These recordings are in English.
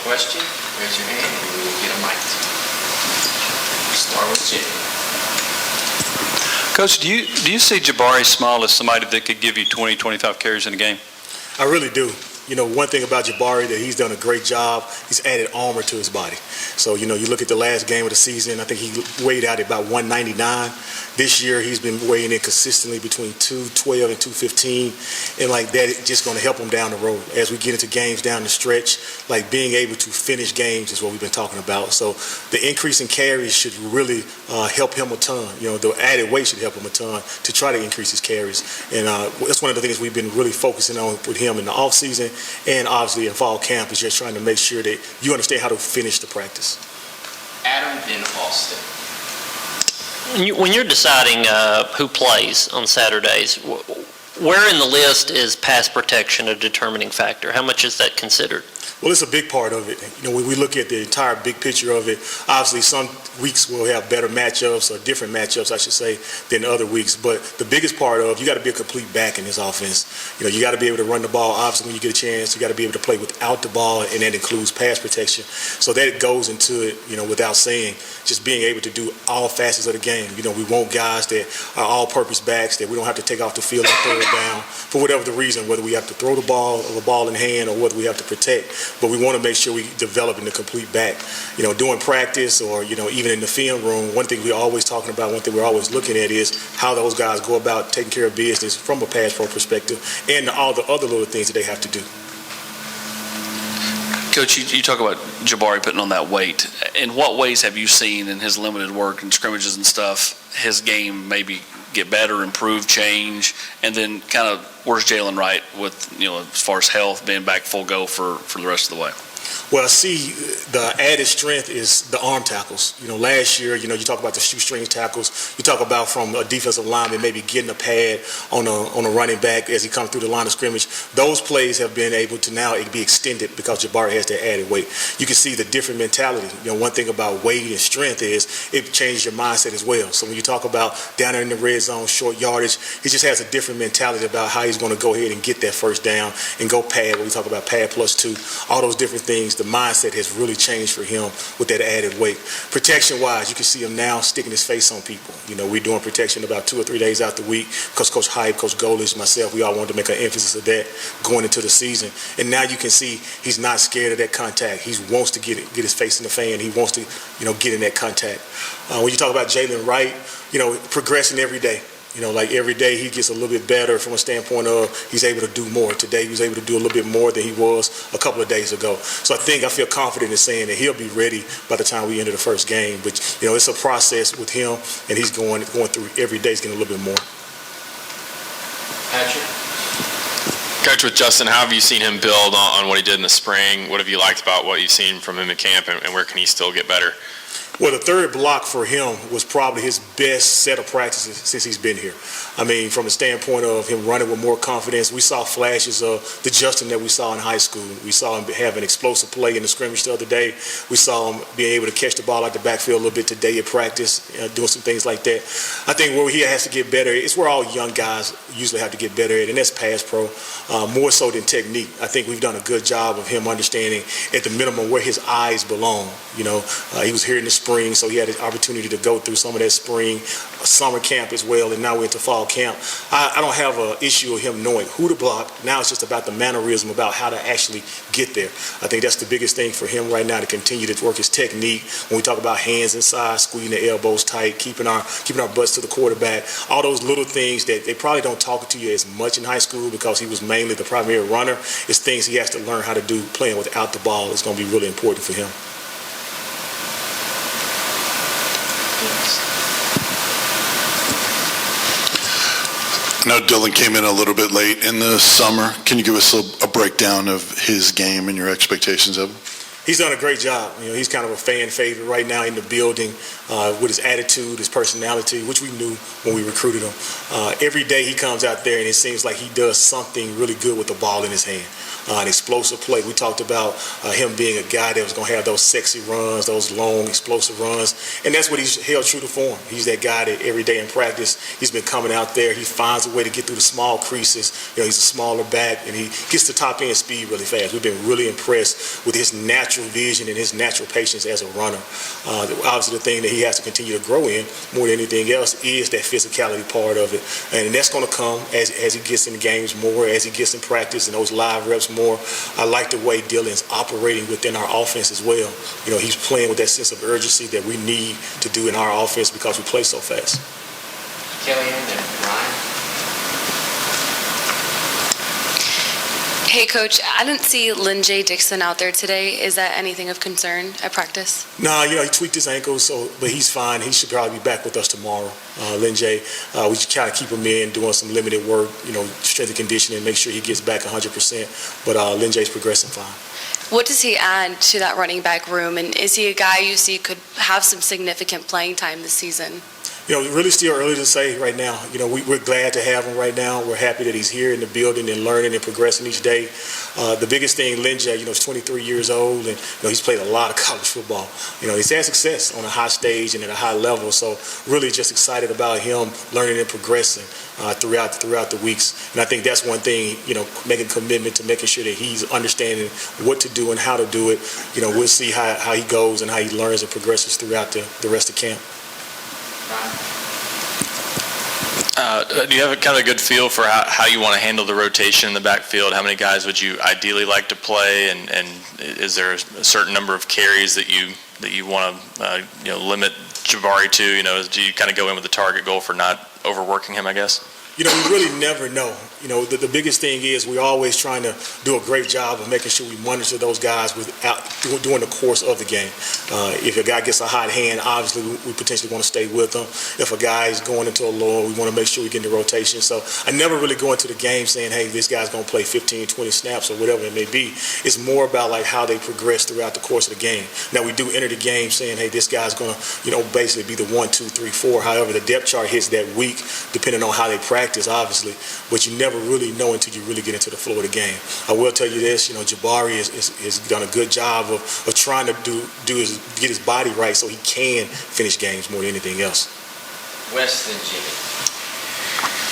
question, raise your hand and we will get a mic. Start with Jim. Coach, do you see Jabari Small as somebody that could give you 20, 25 carries in a game? I really do. You know, one thing about Jabari that he's done a great job, he's added armor to his body. So, you know, you look at the last game of the season, I think he weighed out at about 199. This year, he's been weighing in consistently between 212 and 215. And like that, it's just going to help him down the road. As we get into games down the stretch, like being able to finish games is what we've been talking about. So the increase in carries should really help him a ton. You know, the added weight should help him a ton to try to increase his carries. And that's one of the things we've been really focusing on with him in the offseason and obviously in fall camp is just trying to make sure that you understand how to finish the practice. Adam, then Austin. When you're deciding who plays on Saturdays, where in the list is pass protection a determining factor? How much is that considered? Well, it's a big part of it. You know, when we look at the entire big picture of it, obviously some weeks will have better matchups or different matchups, I should say, than other weeks. But the biggest part of, you got to be a complete back in this offense. You know, you got to be able to run the ball. Obviously, when you get a chance, you got to be able to play without the ball, and that includes pass protection. So that goes into it, you know, without saying, just being able to do all facets of the game. You know, we want guys that are all-purpose backs, that we don't have to take off the field on third down for whatever the reason, whether we have to throw the ball or the ball in hand or whether we have to protect. But we want to make sure we develop in the complete back. You know, during practice or, you know, even in the film room, one thing we're always talking about, one thing we're always looking at is how those guys go about taking care of business from a pass pro perspective and all the other little things that they have to do. Coach, you talk about Jabari putting on that weight. In what ways have you seen in his limited work and scrimmages and stuff, his game maybe get better, improve, change, and then kind of where's Jalen Wright with, you know, as far as health, being back full go for the rest of the way? Well, I see the added strength is the arm tackles. You know, last year, you know, you talk about the shoestring tackles. You talk about from a defensive lineman maybe getting a pad on a running back as he comes through the line of scrimmage. Those plays have been able to now be extended because Jabari has that added weight. You can see the different mentality. You know, one thing about weight and strength is it changed your mindset as well. So when you talk about down there in the red zone, short yardage, he just has a different mentality about how he's going to go ahead and get that first down and go pad. When we talk about pad +2, all those different things, the mindset has really changed for him with that added weight. Protection-wise, you can see him now sticking his face on people. You know, we're doing protection about 2 or 3 days out the week because Coach Hype, Coach Golish, myself, we all wanted to make an emphasis of that going into the season. And now you can see he's not scared of that contact. He wants to get his face in the fan. He wants to, you know, get in that contact. When you talk about Jalen Wright, you know, progressing every day. You know, like every day he gets a little bit better from a standpoint of he's able to do more. Today he was able to do a little bit more than he was a couple of days ago. So I feel confident in saying that he'll be ready by the time we enter the first game. But, you know, it's a process with him, and he's going through every day. He's getting a little bit more. Patrick? Coach, with Justin, how have you seen him build on what he did in the spring? What have you liked about what you've seen from him in camp, and where can he still get better? Well, the third block for him was probably his best set of practices since he's been here. I mean, from the standpoint of him running with more confidence, we saw flashes of the Justin that we saw in high school. We saw him have an explosive play in the scrimmage the other day. We saw him being able to catch the ball out the backfield a little bit today at practice, doing some things like that. I think where he has to get better, it's where all young guys usually have to get better at, and that's pass pro, more so than technique. I think we've done a good job of him understanding at the minimum where his eyes belong. You know, he was here in the spring, so he had an opportunity to go through some of that spring, summer camp as well, and now we're into fall camp. I don't have an issue with him knowing who to block. Now it's just about the mannerism, about how to actually get there. I think that's the biggest thing for him right now, to continue to work his technique. When we talk about hands inside, squeezing the elbows tight, keeping our butts to the quarterback, all those little things that they probably don't talk to you as much in high school because he was mainly the primary runner, is things he has to learn how to do playing without the ball. It's going to be really important for him. I know Dylan came in a little bit late in the summer. Can you give us a breakdown of his game and your expectations of him? He's done a great job. You know, he's kind of a fan favorite right now in the building with his attitude, his personality, which we knew when we recruited him. Every day he comes out there and it seems like he does something really good with the ball in his hand. an explosive play. We talked about him being a guy that was going to have those sexy runs, those long, explosive runs, and that's what he's held true to form. He's that guy that every day in practice, he's been coming out there. He finds a way to get through the small creases. He's a smaller back, and he gets the top end speed really fast. We've been really impressed with his natural vision and his natural patience as a runner. Obviously, the thing that he has to continue to grow in more than anything else is that physicality part of it, and that's going to come as he gets in games more, as he gets in practice and those live reps more. I like the way Dylan's operating within our offense as well. He's playing with that sense of urgency that we need to do in our offense because we play so fast. Kellyanne and Ryan. Hey, Coach, I didn't see Lynn J. Dixon out there today. Is that anything of concern at practice? No, he tweaked his ankle, but he's fine. He should probably be back with us tomorrow. Lynn J., we should kind of keep him in, doing some limited work, strength and conditioning, make sure he gets back 100%. But Lynn J.'s progressing fine. What does he add to that running back room, and is he a guy you see could have some significant playing time this season? Really still early to say right now. We're glad to have him right now. We're happy that he's here in the building and learning and progressing each day. The biggest thing, Lynn J., is 23 years old, and he's played a lot of college football. He's had success on a high stage and at a high level, so really just excited about him learning and progressing throughout the weeks. And I think that's one thing, making a commitment to making sure that he's understanding what to do and how to do it. We'll see how he goes and how he learns and progresses throughout the rest of camp. Do you have kind of a good feel for how you want to handle the rotation in the backfield? How many guys would you ideally like to play, and is there a certain number of carries that you want to limit Jabari to? Do you kind of go in with the target goal for not overworking him, I guess? We really never know. The biggest thing is we're always trying to do a great job of making sure we monitor those guys during the course of the game. If a guy gets a hot hand, obviously we potentially want to stay with him. If a guy is going into a lull, we want to make sure we get in the rotation. So I never really go into the game saying, hey, this guy's going to play 15, 20 snaps or whatever it may be. It's more about how they progress throughout the course of the game. Now, we do enter the game saying, hey, this guy's going to, basically be the 1, 2, 3, 4. However, the depth chart hits that week, depending on how they practice, obviously, but you never really know until you really get into the flow of the game. I will tell you this, Jabari has done a good job of trying to get his body right so he can finish games more than anything else. Wes and Jimmy.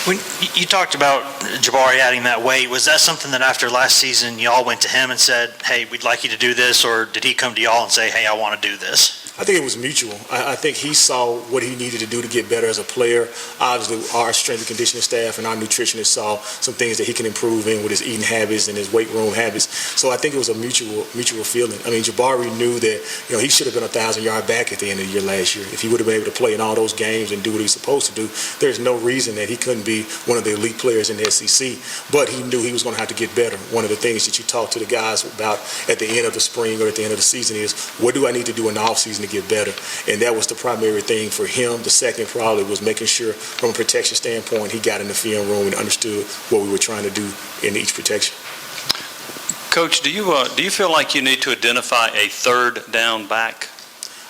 When you talked about Jabari adding that weight, was that something that after last season y'all went to him and said, hey, we'd like you to do this, or did he come to y'all and say, hey, I want to do this? I think it was mutual. I think he saw what he needed to do to get better as a player. Obviously, our strength and conditioning staff and our nutritionists saw some things that he can improve in with his eating habits and his weight room habits. So I think it was a mutual feeling. I mean, Jabari knew that he should have been a 1,000-yard back at the end of the year last year. If he would have been able to play in all those games and do what he's supposed to do, there's no reason that he couldn't be one of the elite players in the SEC. But he knew he was going to have to get better. One of the things that you talk to the guys about at the end of the spring or at the end of the season is, what do I need to do in the offseason to get better? And that was the primary thing for him. The second probably was making sure from a protection standpoint he got in the film room and understood what we were trying to do in each protection. Coach, do you feel like you need to identify a third down back?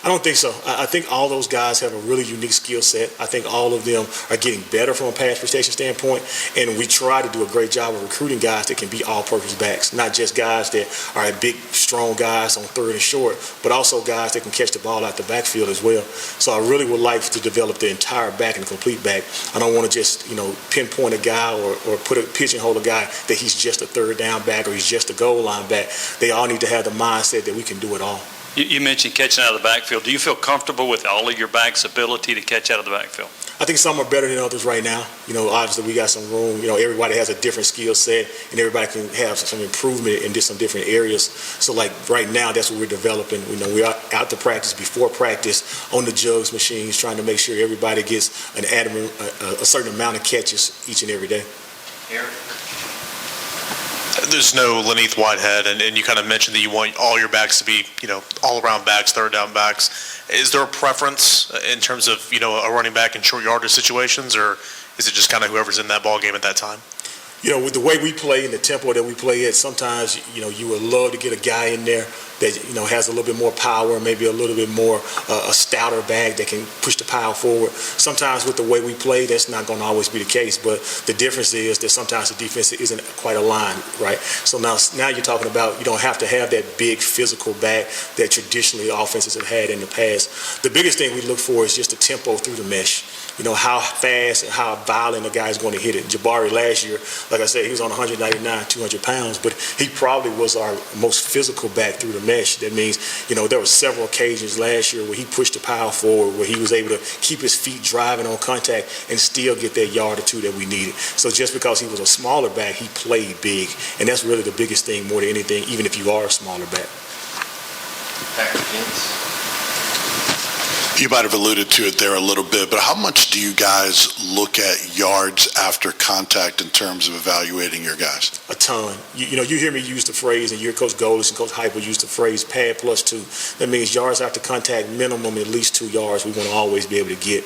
I don't think so. I think all those guys have a really unique skill set. I think all of them are getting better from a pass protection standpoint, and we try to do a great job of recruiting guys that can be all-purpose backs, not just guys that are big, strong guys on third and short, but also guys that can catch the ball out the backfield as well. So I really would like to develop the entire back and complete back. I don't want to just, pinpoint a guy or pigeonhole a guy that he's just a third down back or he's just a goal line back. They all need to have the mindset that we can do it all. You mentioned catching out of the backfield. Do you feel comfortable with all of your backs' ability to catch out of the backfield? I think some are better than others right now. Obviously we got some room. Everybody has a different skill set, and everybody can have some improvement in some different areas. So right now, that's what we're developing. We're out to practice, before practice, on the jugs machines, trying to make sure everybody gets a certain amount of catches each and every day. Eric? There's no Laneith Whitehead, and you kind of mentioned that you want all your backs to be, all-around backs, third down backs. Is there a preference in terms of, a running back in short yardage situations, or is it just kind of whoever's in that ball game at that time? You know, with the way we play and the tempo that we play at, sometimes, you know, you would love to get a guy in there that, you know, has a little bit more power, maybe a little bit more a stouter back that can push the power forward. Sometimes with the way we play, that's not going to always be the case. But the difference is that sometimes the defense isn't quite aligned, right? So now you're talking about you don't have to have that big physical back that traditionally offenses have had in the past. The biggest thing we look for is just the tempo through the mesh. You know, how fast and how violent a guy is going to hit it. Jabari last year, like I said, he was on 199, 200 pounds, but he probably was our most physical back through the mesh. That means, you know, there were several occasions last year where he pushed the power forward, where he was able to keep his feet driving on contact and still get that yard or two that we needed. So just because he was a smaller back, he played big. And that's really the biggest thing more than anything, even if you are a smaller back. Patrick Vince. You might have alluded to it there a little bit, but how much do you guys look at yards after contact in terms of evaluating your guys? A ton. You know, you hear me use the phrase, and your Coach Goldis and Coach Hyper use the phrase pad plus 2. That means yards after contact, minimum at least 2 yards we want to always be able to get.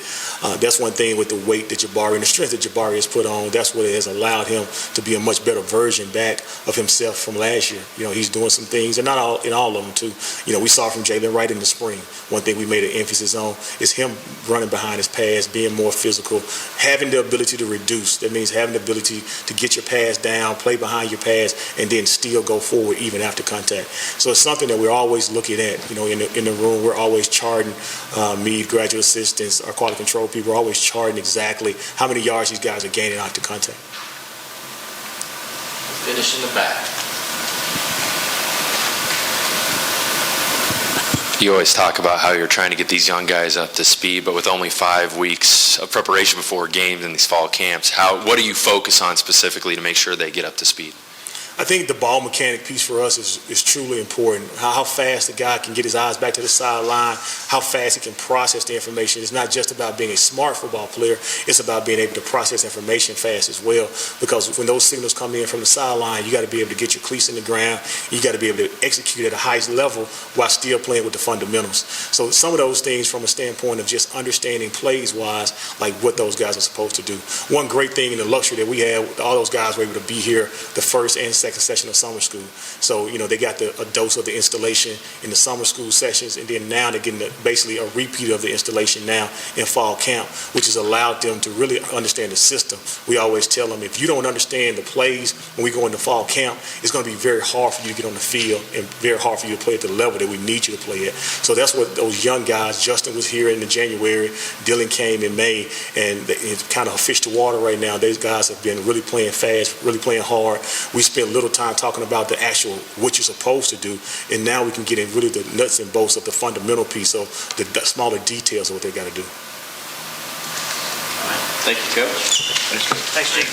That's one thing with the weight that Jabari and the strength that Jabari has put on. That's what has allowed him to be a much better version back of himself from last year. You know, he's doing some things, and not all in all of them too. You know, we saw from Jalen Wright in the spring. One thing we made an emphasis on is him running behind his pass, being more physical, having the ability to reduce. That means having the ability to get your pass down, play behind your pass, and then still go forward even after contact. So it's something that we're always looking at. You know, in the room, we're always charting, me, graduate assistants, our quality control people, are always charting exactly how many yards these guys are gaining after contact. Finish in the back. You always talk about how you're trying to get these young guys up to speed, but with only 5 weeks of preparation before games in these fall camps, what do you focus on specifically to make sure they get up to speed? I think the ball mechanic piece for us is truly important. How fast the guy can get his eyes back to the sideline, how fast he can process the information. It's not just about being a smart football player. It's about being able to process information fast as well. Because when those signals come in from the sideline, you got to be able to get your cleats in the ground. You got to be able to execute at a highest level while still playing with the fundamentals. So some of those things from a standpoint of just understanding plays-wise, like what those guys are supposed to do. One great thing in the luxury that we had, all those guys were able to be here the first and second session of summer school. So, you know, they got a dose of the installation in the summer school sessions, and then now they're getting basically a repeat of the installation now in fall camp, which has allowed them to really understand the system. We always tell them, if you don't understand the plays when we go into fall camp, it's going to be very hard for you to get on the field and very hard for you to play at the level that we need you to play at. So that's what those young guys, Justin was here in January, Dylan came in May, and it's kind of a fish to water right now. These guys have been really playing fast, really playing hard. We spent little time talking about the actual what you're supposed to do, and now we can get in really the nuts and bolts of the fundamental piece of the smaller details of what they got to do. Thank you, Coach. Thanks, Jake.